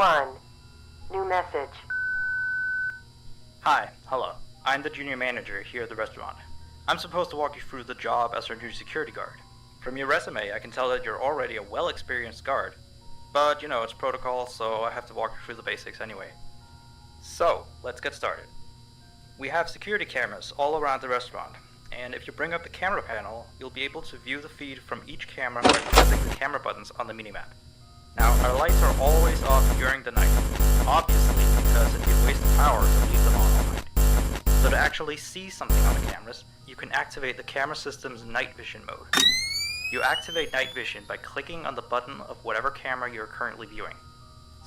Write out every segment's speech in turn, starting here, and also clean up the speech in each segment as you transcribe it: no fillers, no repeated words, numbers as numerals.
1. New message. Hi, hello. I'm the junior manager here at the restaurant. I'm supposed to walk you through the job as our new security guard. From your resume, I can tell that you're already a well-experienced guard. But, it's protocol, so I have to walk you through the basics anyway. So, let's get started. We have security cameras all around the restaurant, and if you bring up the camera panel, you'll be able to view the feed from each camera by pressing the camera buttons on the minimap. Now, our lights are always off during the night, obviously because it'd be a waste of power to leave them on all night. So to actually see something on the cameras, you can activate the camera system's night vision mode. You activate night vision by clicking on the button of whatever camera you're currently viewing.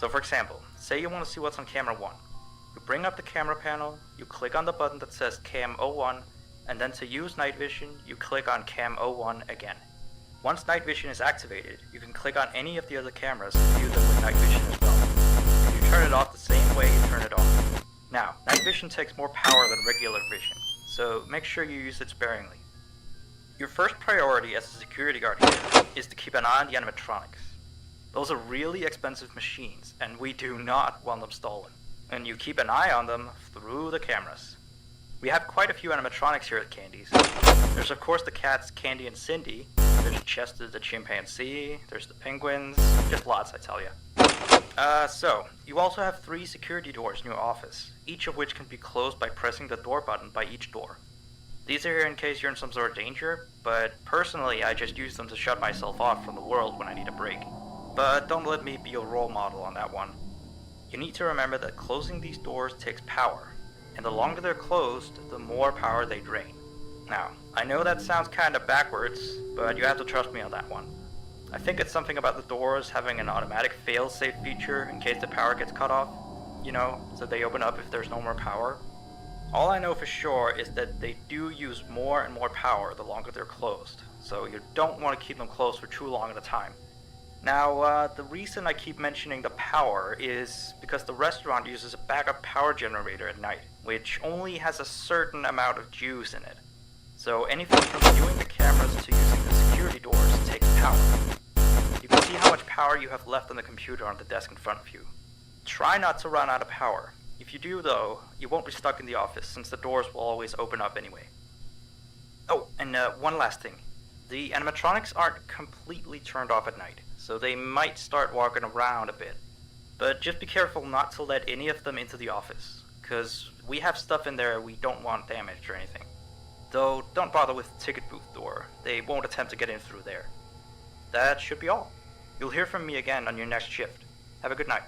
So for example, say you want to see what's on camera 1. You bring up the camera panel, you click on the button that says Cam 01, and then to use night vision, you click on Cam 01 again. Once night vision is activated, you can click on any of the other cameras and view them with night vision as well. And you turn it off the same way you turn it on. Now, night vision takes more power than regular vision, so make sure you use it sparingly. Your first priority as a security guard here is to keep an eye on the animatronics. Those are really expensive machines, and we do not want them stolen. And you keep an eye on them through the cameras. We have quite a few animatronics here at Candy's. There's of course the cats Candy and Cindy, there's Chester the chimpanzee, there's the penguins, just lots I tell ya. So, you also have 3 security doors in your office, each of which can be closed by pressing the door button by each door. These are here in case you're in some sort of danger, but personally I just use them to shut myself off from the world when I need a break. But don't let me be a role model on that one. You need to remember that closing these doors takes power, and the longer they're closed, the more power they drain. Now, I know that sounds kinda backwards, but you have to trust me on that one. I think it's something about the doors having an automatic fail-safe feature in case the power gets cut off, so they open up if there's no more power. All I know for sure is that they do use more and more power the longer they're closed, so you don't want to keep them closed for too long at a time. Now, the reason I keep mentioning the power is because the restaurant uses a backup power generator at night, which only has a certain amount of juice in it. So anything from viewing the cameras to using the security doors takes power. You can see how much power you have left on the computer on the desk in front of you. Try not to run out of power. If you do though, you won't be stuck in the office since the doors will always open up anyway. Oh, and one last thing. The animatronics aren't completely turned off at night, so they might start walking around a bit. But just be careful not to let any of them into the office, cause we have stuff in there we don't want damaged or anything. Though don't bother with the ticket booth door, they won't attempt to get in through there. That should be all. You'll hear from me again on your next shift. Have a good night.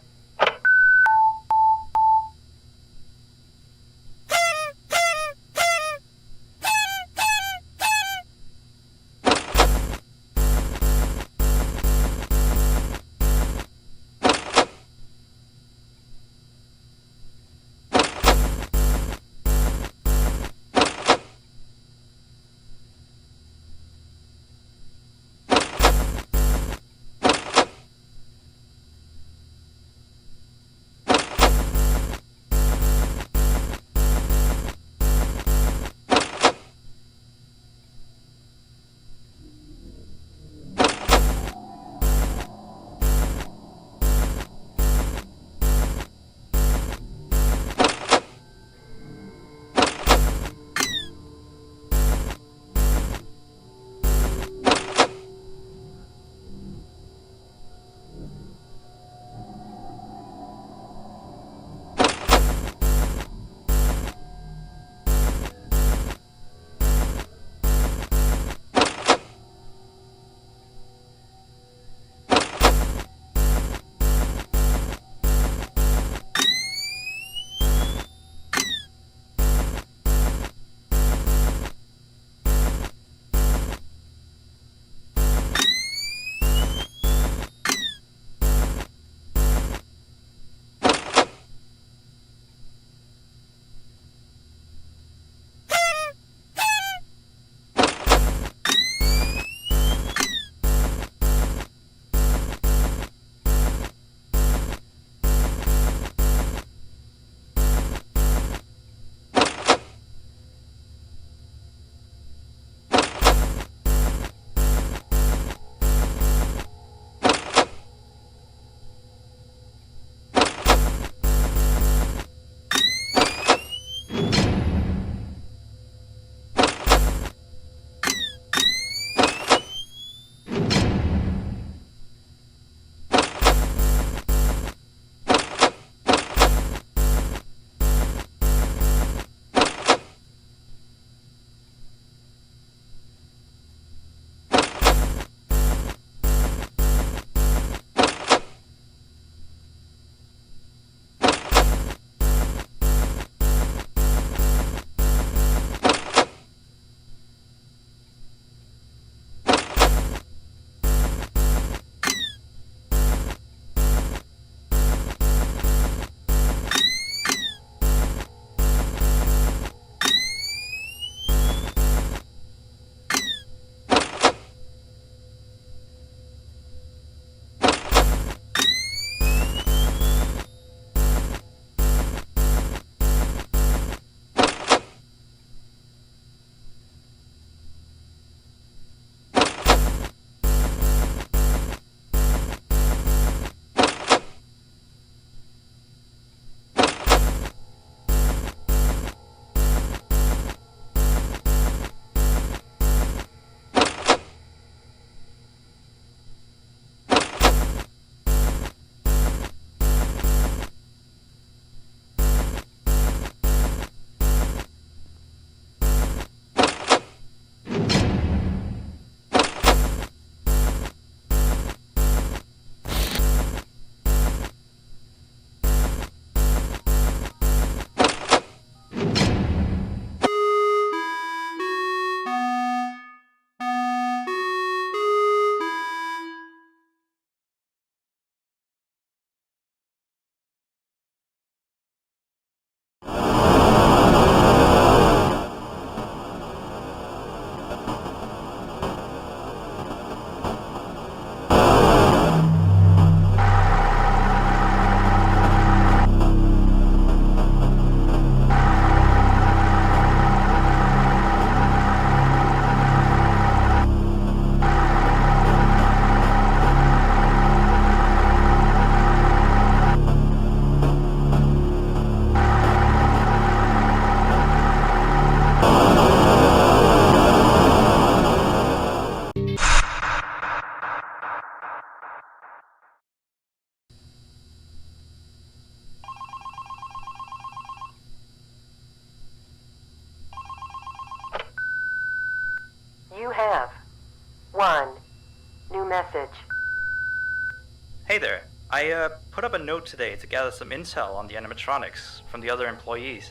I put up a note today to gather some intel on the animatronics from the other employees,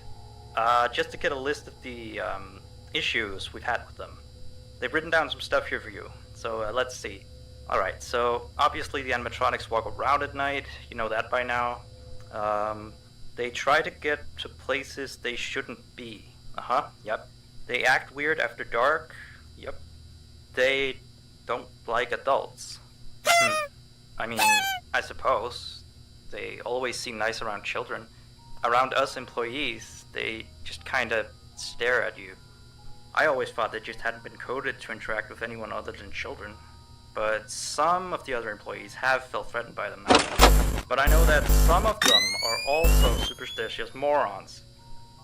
just to get a list of the issues we've had with them. They've written down some stuff here for you, so let's see. Alright, so obviously the animatronics walk around at night, you know that by now. They try to get to places they shouldn't be. Yep. They act weird after dark. Yep. They don't like adults. I mean, I suppose. They always seem nice around children. Around us employees, they just kinda stare at you. I always thought they just hadn't been coded to interact with anyone other than children. But some of the other employees have felt threatened by them now. But I know that some of them are also superstitious morons.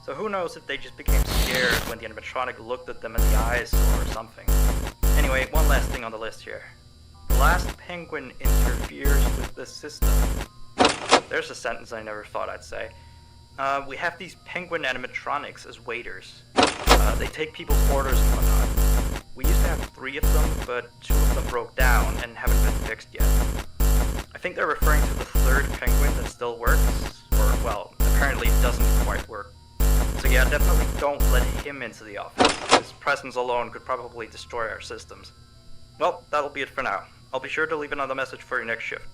So who knows if they just became scared when the animatronic looked at them in the eyes or something. Anyway, one last thing on the list here. The last penguin interferes with the system. There's a sentence I never thought I'd say. We have these penguin animatronics as waiters. They take people's orders and whatnot. We used to have 3 of them, but 2 of them broke down and haven't been fixed yet. I think they're referring to the 3rd penguin that still works, or, well, apparently it doesn't quite work. So yeah, definitely don't let him into the office. His presence alone could probably destroy our systems. Well, that'll be it for now. I'll be sure to leave another message for your next shift.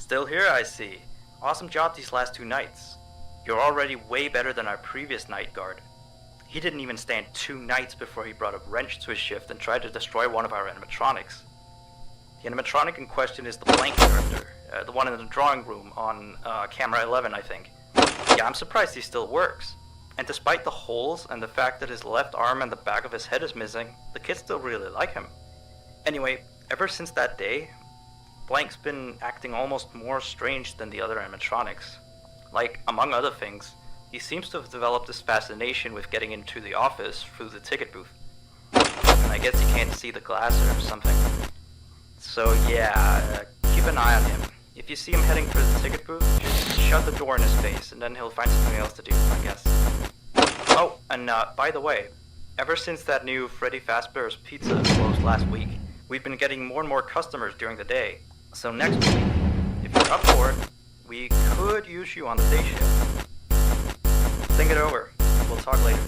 Still here, I see. Awesome job these last 2 nights. You're already way better than our previous night guard. He didn't even stand 2 nights before he brought a wrench to his shift and tried to destroy one of our animatronics. The animatronic in question is the blank character, the one in the drawing room on camera 11, I think. Yeah, I'm surprised he still works. And despite the holes and the fact that his left arm and the back of his head is missing, the kids still really like him. Anyway, ever since that day, Blank's been acting almost more strange than the other animatronics. Like, among other things, he seems to have developed this fascination with getting into the office through the ticket booth. And I guess he can't see the glass or something. So yeah, keep an eye on him. If you see him heading for the ticket booth, just shut the door in his face, and then he'll find something else to do, I guess. Oh, and by the way, ever since that new Freddy Fazbear's Pizza closed last week, we've been getting more and more customers during the day. So next week, if you're up for it, we could use you on the day shift. Think it over. We'll talk later.